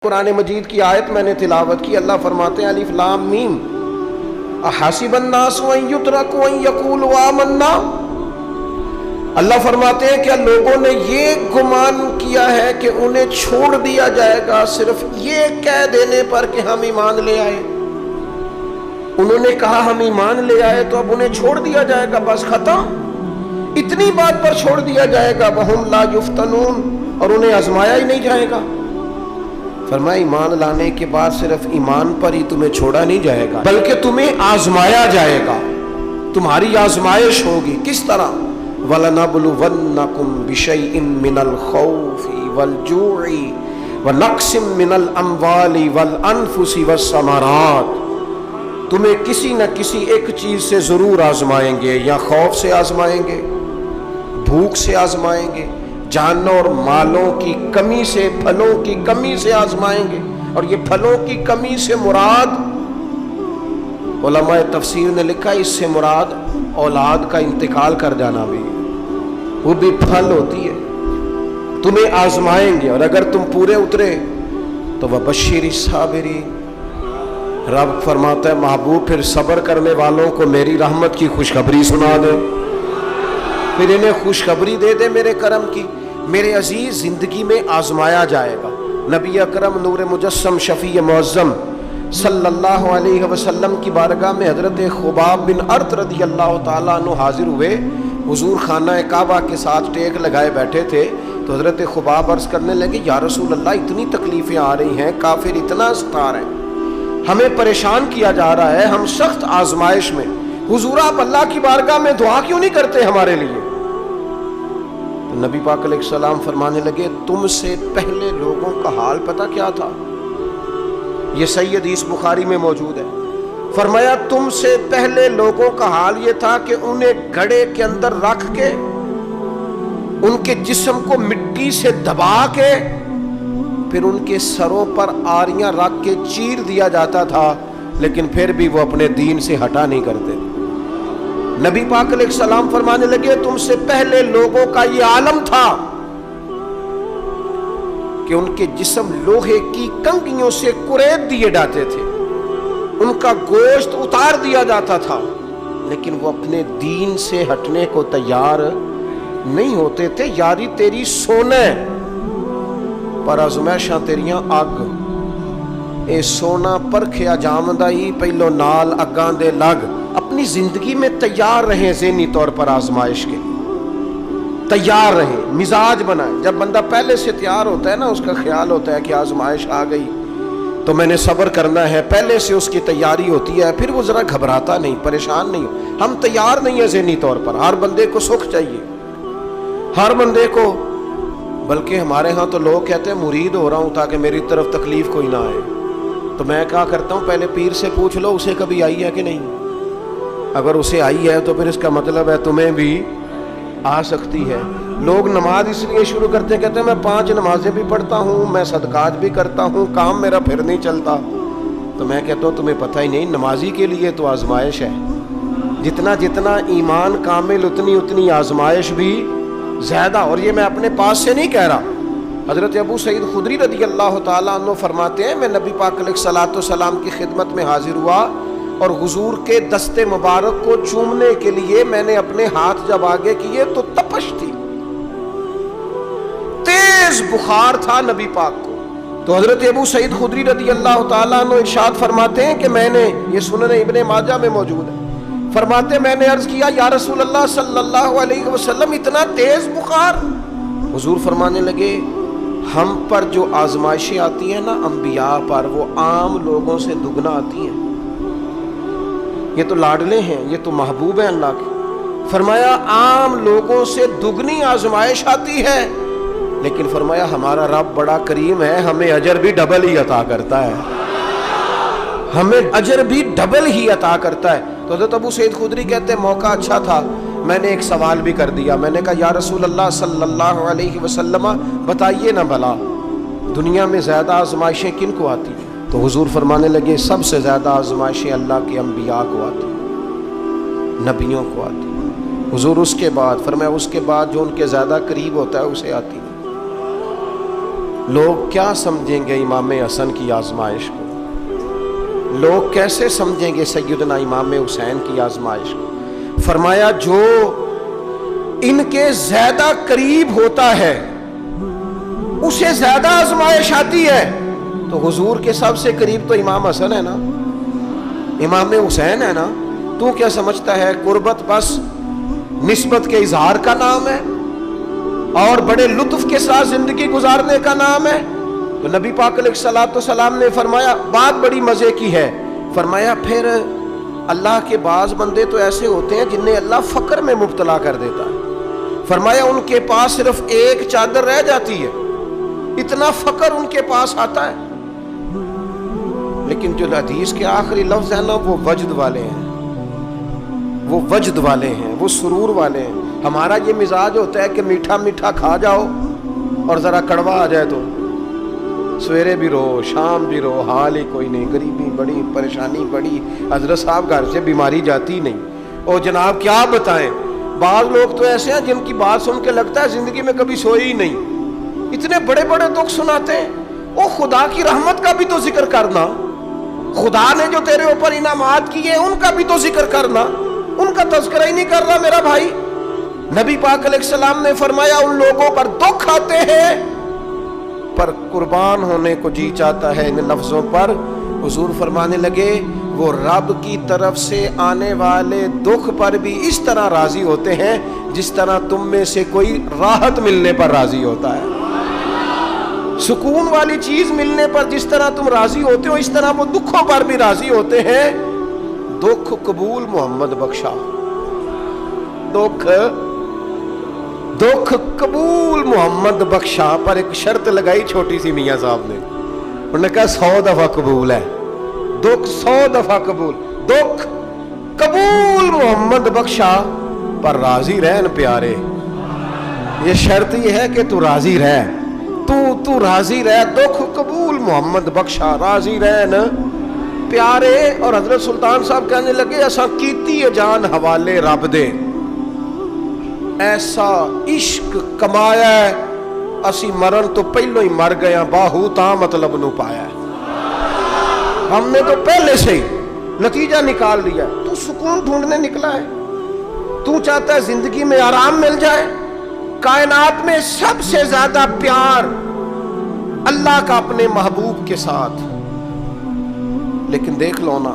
قرآن مجید کی آیت میں نے تلاوت کی، اللہ فرماتے ہیں الف لام میم احسب الناس ان یترکوا ان یقولوا آمنا۔ اللہ فرماتے ہیں کہ لوگوں نے یہ گمان کیا ہے کہ انہیں چھوڑ دیا جائے گا صرف یہ کہہ دینے پر کہ ہم ایمان لے آئے۔ انہوں نے کہا ہم ایمان لے آئے تو اب انہیں چھوڑ دیا جائے گا، بس ختم، اتنی بات پر چھوڑ دیا جائے گا۔ وہم لا یفتنون، اور انہیں آزمایا ہی نہیں جائے گا۔ فرمایا ایمان لانے کے بعد صرف ایمان پر ہی تمہیں چھوڑا نہیں جائے گا بلکہ تمہیں آزمایا جائے گا، تمہاری آزمائش ہوگی۔ کس طرح؟ وَلَنَبْلُوَنَّكُمْ بِشَيْءٍ مِّنَ الْخَوْفِ وَالْجُوعِ وَنَقْصٍ مِّنَ الْأَمْوَالِ وَالْأَنفُسِ وَالثَّمَرَاتِ، تمہیں کسی نہ کسی ایک چیز سے ضرور آزمائیں گے، یا خوف سے آزمائیں گے، بھوک سے آزمائیں گے، جانوں اور مالوں کی کمی سے، پھلوں کی کمی سے آزمائیں گے۔ اور یہ پھلوں کی کمی سے مراد، علماء تفسیر نے لکھا اس سے مراد اولاد کا انتقال کر جانا بھی، وہ بھی پھل ہوتی ہے۔ تمہیں آزمائیں گے اور اگر تم پورے اترے تو وَبَشِّرِ الصَّابِرِينَ، رب فرماتا ہے محبوب پھر صبر کرنے والوں کو میری رحمت کی خوشخبری سنا دے، پھر انہیں خوشخبری دے دے میرے کرم کی۔ میرے عزیز، زندگی میں آزمایا جائے گا۔ نبی اکرم نور مجسم شفیع معظم صلی اللہ علیہ وسلم کی بارگاہ میں حضرت خباب بن ارت رضی اللہ تعالیٰ عنہ حاضر ہوئے۔ حضور خانہ کعبہ کے ساتھ ٹیک لگائے بیٹھے تھے تو حضرت خباب عرض کرنے لگے یا رسول اللہ اتنی تکلیفیں آ رہی ہیں، کافر اتنا ستا رہے ہیں، ہمیں پریشان کیا جا رہا ہے، ہم سخت آزمائش میں، حضور آپ اللہ کی بارگاہ میں دعا کیوں نہیں کرتے ہمارے لیے؟ تو نبی پاک علیہ السلام فرمانے لگے تم سے پہلے لوگوں کا حال پتہ کیا تھا؟ یہ صحیح حدیث بخاری میں موجود ہے۔ فرمایا تم سے پہلے لوگوں کا حال یہ تھا کہ انہیں گھڑے کے اندر رکھ کے ان کے جسم کو مٹی سے دبا کے پھر ان کے سروں پر آریاں رکھ کے چیر دیا جاتا تھا، لیکن پھر بھی وہ اپنے دین سے ہٹا نہیں کرتے۔ نبی پاک علیہ السلام فرمانے لگے تم سے پہلے لوگوں کا یہ عالم تھا کہ ان کے جسم لوہے کی کنگھیوں سے کریت دیے جاتے تھے، ان کا گوشت اتار دیا جاتا تھا، لیکن وہ اپنے دین سے ہٹنے کو تیار نہیں ہوتے تھے۔ یاری تیری سونے پر آزمائشاں تیریاں اگ، اے سونا پرکھیا جامدہ ہی پہلو نال اگاں دے لگ۔ اپنی زندگی میں تیار رہیں، ذہنی طور پر آزمائش کے لیے تیار رہیں، مزاج بنائیں۔ جب بندہ پہلے سے تیار ہوتا ہے نا، اس کا خیال ہوتا ہے کہ آزمائش آ گئی تو میں نے صبر کرنا ہے، پہلے سے اس کی تیاری ہوتی ہے، پھر وہ ذرا گھبراتا نہیں، پریشان نہیں۔ ہم تیار نہیں ہیں ذہنی طور پر۔ ہر بندے کو سکھ چاہیے، ہر بندے کو، بلکہ ہمارے ہاں تو لوگ کہتے ہیں مرید ہو رہا ہوں تاکہ میری طرف تکلیف کوئی نہ آئے۔ تو میں کہا کرتا ہوں پہلے پیر سے پوچھ لو اسے کبھی آئی ہے کہ نہیں، اگر اسے آئی ہے تو پھر اس کا مطلب ہے تمہیں بھی آ سکتی ہے۔ لوگ نماز اس لیے شروع کرتے ہیں، کہتے ہیں میں 5 نمازیں بھی پڑھتا ہوں، میں صدقات بھی کرتا ہوں، کام میرا پھر نہیں چلتا۔ تو میں کہتا ہوں تمہیں پتہ ہی نہیں، نمازی کے لیے تو آزمائش ہے، جتنا جتنا ایمان کامل اتنی اتنی آزمائش بھی زیادہ۔ اور یہ میں اپنے پاس سے نہیں کہہ رہا، حضرت ابو سعید خدری رضی اللہ تعالیٰ عنہ فرماتے ہیں میں نبی پاک علیہ السلام کی خدمت میں حاضر ہوا اور حضور کے دست مبارک کو چومنے کے لیے میں نے اپنے ہاتھ جب آگے کیے تو تپش تھی، تیز بخار تھا نبی پاک کو۔ تو حضرت ابو سعید خدری رضی اللہ تعالیٰ عنہ ارشاد فرماتے ہیں کہ میں نے، یہ سنن ابن ماجہ میں موجود ہے، فرماتے میں نے عرض کیا یا رسول اللہ صلی اللہ علیہ وسلم اتنا تیز بخار؟ حضور فرمانے لگے ہم پر جو آزمائشیں آتی ہیں نا انبیاء پر، وہ عام لوگوں سے دگنا آتی ہیں۔ یہ تو لاڈلے ہیں، یہ تو محبوب ہیں اللہ کے۔ فرمایا عام لوگوں سے دگنی آزمائش آتی ہے، لیکن فرمایا ہمارا رب بڑا کریم ہے، ہمیں اجر بھی ڈبل ہی عطا کرتا ہے، ہمیں اجر بھی ڈبل ہی عطا کرتا ہے۔ تو حضرت ابو سعید خدری کہتے ہیں موقع اچھا تھا، میں نے ایک سوال بھی کر دیا، میں نے کہا یا رسول اللہ صلی اللہ علیہ وسلم بتائیے نا بھلا دنیا میں زیادہ آزمائشیں کن کو آتی ہیں؟ تو حضور فرمانے لگے سب سے زیادہ آزمائشیں اللہ کے انبیاء کو آتی ہیں، نبیوں کو آتی ہیں۔ حضور اس کے بعد فرمایا اس کے بعد جو ان کے زیادہ قریب ہوتا ہے اسے آتی ہے۔ لوگ کیا سمجھیں گے امام حسن کی آزمائش کو؟ لوگ کیسے سمجھیں گے سیدنا امام حسین کی آزمائش کو؟ فرمایا جو ان کے زیادہ قریب ہوتا ہے اسے زیادہ آزمائش آتی ہے. تو حضور کے سب سے قریب تو امام حسن ہے نا، امام حسین ہے نا. تو کیا سمجھتا ہے قربت بس نسبت کے اظہار کا نام ہے اور بڑے لطف کے ساتھ زندگی گزارنے کا نام ہے؟ تو نبی پاک علیہ الصلوۃ والسلام نے فرمایا بات بڑی مزے کی ہے. فرمایا پھر اللہ کے بعض بندے تو ایسے ہوتے ہیں جنہیں اللہ فقر میں مبتلا کر دیتا ہے. فرمایا ان کے پاس صرف ایک چادر رہ جاتی ہے، اتنا فقر ان کے پاس آتا ہے. لیکن جو حدیث کے آخری لفظ ہے نا وہ وجد والے ہیں، وہ وجد والے ہیں، وہ سرور والے ہیں. ہمارا یہ مزاج ہوتا ہے کہ میٹھا میٹھا کھا جاؤ اور ذرا کڑوا آ جائے تو سویرے بھی رو شام بھی رو، حال ہی کوئی نہیں، غریبی بڑی، پریشانی بڑی، حضرت صاحب گھر سے بیماری جاتی نہیں. اور جناب کیا بتائیں، بعض لوگ تو ایسے ہیں جن کی بات سن کے لگتا ہے زندگی میں کبھی سوئے ہی نہیں، اتنے بڑے بڑے دکھ سناتے ہیں. او خدا کی رحمت کا بھی تو ذکر کرنا، خدا نے جو تیرے اوپر انعامات کیے ان کا بھی تو ذکر کرنا. ان کا تذکرہ ہی نہیں کر رہا میرا بھائی. نبی پاک علیہ السلام نے فرمایا ان لوگوں پر دکھ آتے ہیں پر قربان ہونے کو جی چاہتا ہے ان لفظوں پر. حضور فرمانے لگے وہ رب کی طرف سے آنے والے دکھ پر بھی اس طرح راضی ہوتے ہیں جس طرح تم میں سے کوئی راحت ملنے پر راضی ہوتا ہے. سکون والی چیز ملنے پر جس طرح تم راضی ہوتے ہو اس طرح وہ دکھوں پر بھی راضی ہوتے ہیں. دکھ قبول محمد بخشا، دکھ قبول محمد بخشا. پر ایک شرط لگائی چھوٹی سی میاں صاحب نے، انہوں نے کہا 100 دفعہ قبول ہے دکھ، 100 دفعہ قبول. دکھ قبول محمد بخشا پر راضی رہن پیارے. یہ شرط یہ ہے کہ تو راضی رہ، تو راضی رہ. دکھ قبول محمد بخشا، راضی رہن پیارے. اور حضرت سلطان صاحب کہنے لگے ایسا کیتی ہے جان حوالے رب دے، ایسا عشق کمایا ہے اسی مرن تو پہلو ہی مر گیا، باہو تا مطلب نو پایا ہے. ہم نے تو پہلے سے ہی نتیجہ نکال لیا ہے. تو سکون ڈھونڈنے نکلا ہے، تو چاہتا ہے زندگی میں آرام مل جائے. کائنات میں سب سے زیادہ پیار اللہ کا اپنے محبوب کے ساتھ. لیکن دیکھ لو نا،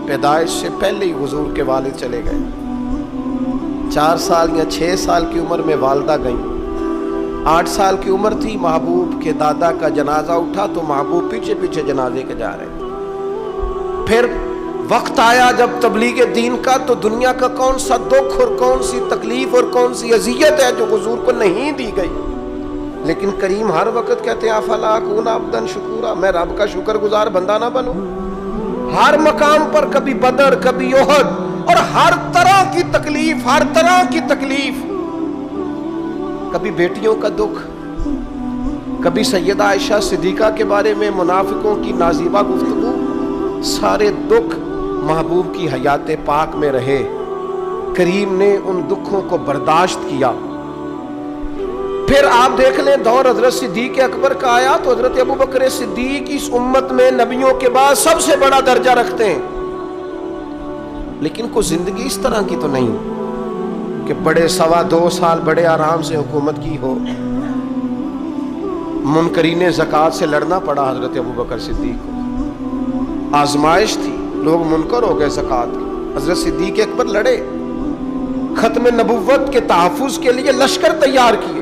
پیدائش سے پہلے ہی حضور کے والد چلے گئے. 4 سال یا 6 سال کی عمر میں والدہ گئیں. 8 سال کی عمر تھی، محبوب کے دادا کا جنازہ اٹھا تو محبوب پیچھے پیچھے جنازے کے جا رہے. پھر وقت آیا جب تبلیغ دین کا، تو دنیا کا کون سا دکھ اور کون سی تکلیف اور کون سی اذیت ہے جو حضور کو نہیں دی گئی. لیکن کریم ہر وقت کہتے ہیں افلا اکون عبدا شکورا، میں رب کا شکر گزار بندہ نہ بنوں. ہر مقام پر کبھی بدر کبھی احد، اور ہر طرح کی تکلیف، ہر طرح کی تکلیف. کبھی بیٹیوں کا دکھ، کبھی سیدہ عائشہ صدیقہ کے بارے میں منافقوں کی نازیبہ گفتگو. سارے دکھ محبوب کی حیات پاک میں رہے. کریم نے ان دکھوں کو برداشت کیا. پھر آپ دیکھ لیں دور حضرت صدیق اکبر کا آیا تو حضرت ابوبکر صدیق اس امت میں نبیوں کے بعد سب سے بڑا درجہ رکھتے ہیں. لیکن کوئی زندگی اس طرح کی تو نہیں کہ بڑے 2.25 سال بڑے آرام سے حکومت کی ہو. منکرین زکوٰۃ سے لڑنا پڑا حضرت ابوبکر صدیق کو. آزمائش تھی، لوگ منکر ہو گئے زکوٰۃ کی. حضرت صدیق اکبر لڑے، ختم نبوت کے تحفظ کے لیے لشکر تیار کیے.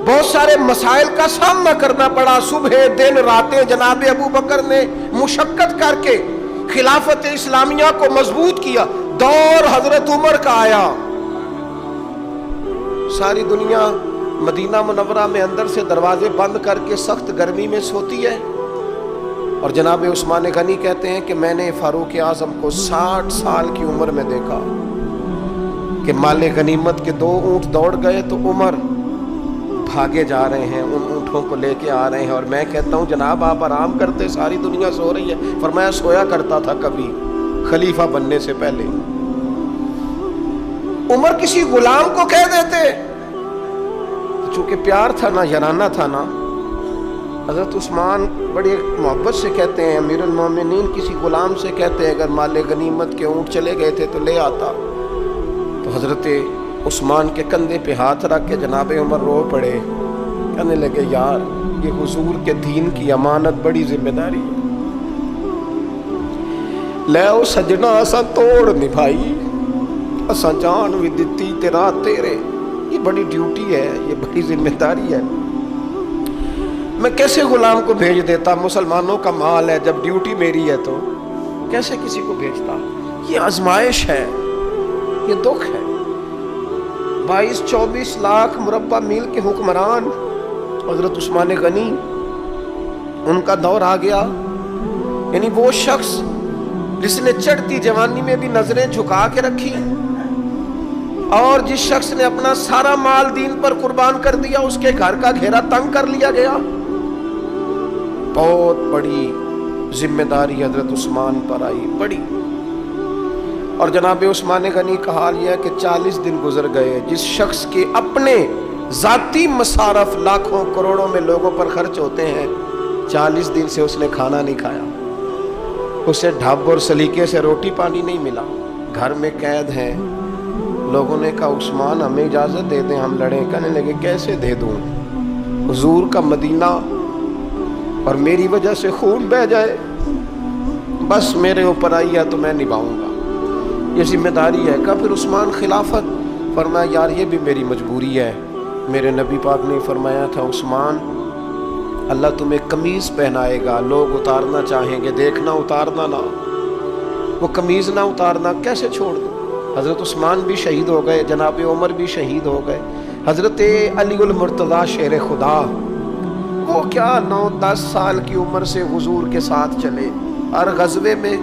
بہت سارے مسائل کا سامنا کرنا پڑا. صبح دن راتیں جناب ابوبکر نے مشقت کر کے خلافت اسلامیہ کو مضبوط کیا. دور حضرت عمر کا آیا. ساری دنیا مدینہ منورہ میں اندر سے دروازے بند کر کے سخت گرمی میں سوتی ہے، اور جناب عثمان غنی کہتے ہیں کہ میں نے فاروق اعظم کو 60 سال کی عمر میں دیکھا کہ مال غنیمت کے 2 اونٹ دوڑ گئے تو عمر بھاگے جا رہے ہیں، ان اونٹوں کو لے کے آ رہے ہیں. اور میں کہتا ہوں جناب آپ آرام کرتے، ساری دنیا سو رہی ہے. فرمایا سویا کرتا تھا کبھی خلیفہ بننے سے پہلے. عمر کسی غلام کو کہہ دیتے، چونکہ پیار تھا نا، یارانہ تھا نا، حضرت عثمان بڑی محبت سے کہتے ہیں امیر المومنین کسی غلام سے کہتے ہیں اگر مال غنیمت کے اونٹ چلے گئے تھے تو لے آتا. تو حضرت عثمان کے کندھے پہ ہاتھ رکھ کے جناب عمر رو پڑے. کہنے لگے یار یہ حضور کے دین کی امانت بڑی ذمہ داری ہے. لے او سجنا اساں توڑ نبھائی اساں جان بھی دتی تیرا تیرے. یہ بڑی ڈیوٹی ہے, یہ بڑی ذمہ داری ہے. میں کیسے غلام کو بھیج دیتا؟ مسلمانوں کا مال ہے, جب ڈیوٹی میری ہے تو کیسے کسی کو بھیجتا؟ یہ آزمائش ہے, یہ دکھ ہے. 22-24 لاکھ مربع میل کے حکمران حضرت عثمان غنی, ان کا دور آ گیا. یعنی وہ شخص جس نے چڑھتی جوانی میں بھی نظریں جھکا کے رکھی, اور جس شخص نے اپنا سارا مال دین پر قربان کر دیا, اس کے گھر کا گھیرا تنگ کر لیا گیا. بہت بڑی ذمہ داری حضرت عثمان پر آئی, بڑی. اور جناب عثمان غنی کا حال یہ ہے کہ 40 دن گزر گئے. جس شخص کے اپنے ذاتی مصارف لاکھوں کروڑوں میں لوگوں پر خرچ ہوتے ہیں, 40 دن سے اس نے کھانا نہیں کھایا. اسے ڈھب اور سلیقے سے روٹی پانی نہیں ملا, گھر میں قید ہیں. لوگوں نے کہا عثمان ہمیں اجازت دے دیں ہم لڑیں. کہنے لگے کیسے دے دوں؟ حضور کا مدینہ اور میری وجہ سے خون بہہ جائے, بس میرے اوپر آئی ہے تو میں نبھاؤں گا, یہ ذمہ داری ہے. کہا پھر عثمان خلافت؟ فرمایا یار یہ بھی میری مجبوری ہے. میرے نبی پاک نے فرمایا تھا عثمان اللہ تمہیں قمیض پہنائے گا, لوگ اتارنا چاہیں گے, دیکھنا اتارنا نہ. وہ قمیض نہ اتارنا کیسے چھوڑ دوں؟ حضرت عثمان بھی شہید ہو گئے, جناب عمر بھی شہید ہو گئے. حضرت علی المرتضیٰ شیر خدا, وہ کیا 9-10 سال کی عمر سے حضور کے ساتھ چلے, ہر غزوے میں,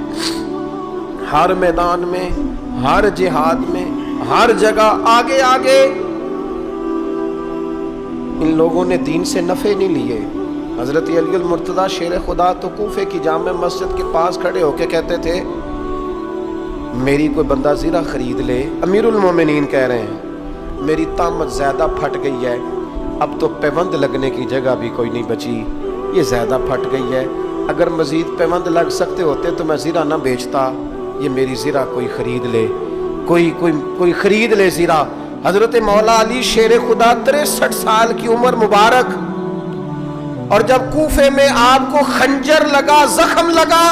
ہر میدان میں, ہر جہاد میں, ہر جگہ آگے آگے. ان لوگوں نے دین سے نفع نہیں لیے. حضرت علی المرتضیٰ شیر خدا تو کوفے کی جامع مسجد کے پاس کھڑے ہو کے کہتے تھے میری کوئی بندہ زیرہ خرید لے. امیر المومنین کہہ رہے ہیں میری طامت زیادہ پھٹ گئی ہے, اب تو پیوند لگنے کی جگہ بھی کوئی نہیں بچی, یہ زیادہ پھٹ گئی ہے. اگر مزید پیوند لگ سکتے ہوتے تو میں زیرہ نہ بیچتا. یہ میری زیرہ کوئی خرید لے, کوئی خرید لے زیرہ. حضرت مولا علی شیر خدا 63 سال کی عمر مبارک, اور جب کوفے میں آپ کو خنجر لگا, زخم لگا,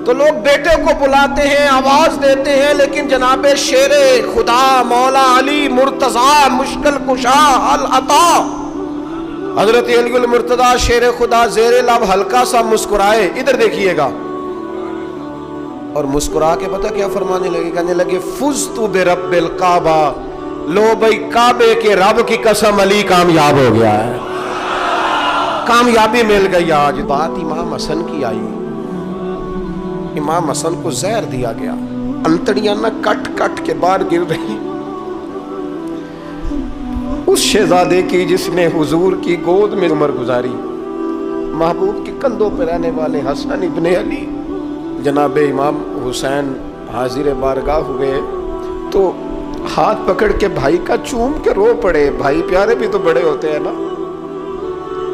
تو لوگ بیٹے کو بلاتے ہیں, آواز دیتے ہیں, لیکن جناب شیر خدا مولا علی مرتضیٰ مشکل کشا العطا حضرت علی المرتضیٰ شیر خدا زیر لب ہلکا سا مسکرائے, ادھر دیکھیے گا, اور مسکرا کے پتہ کیا فرمانے لگے؟ کہنے لگے فزت برب الکعبہ, لو بھائی کعبے کے رب کی قسم علی کامیاب ہو گیا ہے, کامیابی مل گئی. آج بات امام حسن کی آئی, امام حسن کو زہر دیا گیا, انتڑیاں نہ کٹ کٹ کے باہر گر رہی. اس شہزادے کی جس نے حضور کی گود میں عمر گزاری, محبوب کے کندھوں پہ رہنے والے حسن ابن علی, جناب امام حسین حاضر بارگاہ ہوئے تو ہاتھ پکڑ کے بھائی کا چوم کے رو پڑے. بھائی پیارے بھی تو بڑے ہوتے ہیں نا,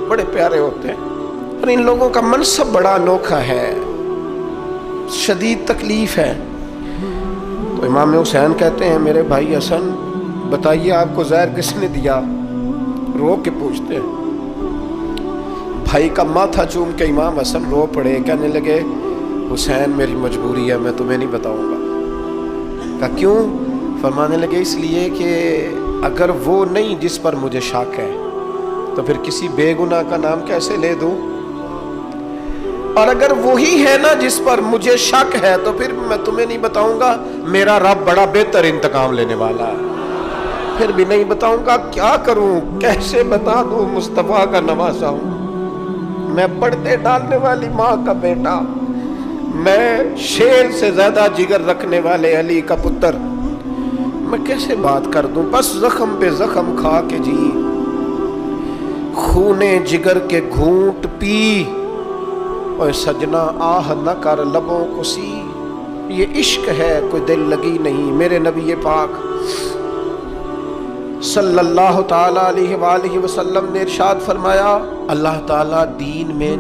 بڑے پیارے ہوتے ہیں. اور ان لوگوں کا منصب بڑا انوکھا ہے, شدید تکلیف ہے. تو امام حسین کہتے ہیں میرے بھائی حسن بتائیے آپ کو زہر کس نے دیا؟ رو کے پوچھتے ہیں. بھائی کا ماتھا چوم کے امام حسن رو پڑے, کہنے لگے حسین میری مجبوری ہے, میں تمہیں نہیں بتاؤں گا. کہا کیوں؟ فرمانے لگے اس لیے کہ اگر وہ نہیں جس پر مجھے شک ہے تو پھر کسی بے گناہ کا نام کیسے لے دوں, اور اگر وہی ہے نا جس پر مجھے شک ہے تو پھر میں تمہیں نہیں بتاؤں گا. میرا رب بڑا بہتر انتقام لینے والا ہے, پھر بھی نہیں بتاؤں گا. کیا کروں, کیسے بتا دوں؟ مصطفیٰ کا نواسا ہوں, میں پردے ڈالنے والی ماں کا بیٹا, میں شیر سے زیادہ جگر رکھنے والے علی کا پتر, میں کیسے بات کر دوں؟ بس زخم پہ زخم کھا کے جی, خونے جگر کے گھونٹ پی, اور سجنا آہ نہ کر لبوں کو سی. یہ عشق ہے کوئی دل لگی نہیں. میرے نبی پاک صلی اللہ تعالی علیہ وآلہ وسلم نے ارشاد فرمایا، اللہ تعالیٰ دین میں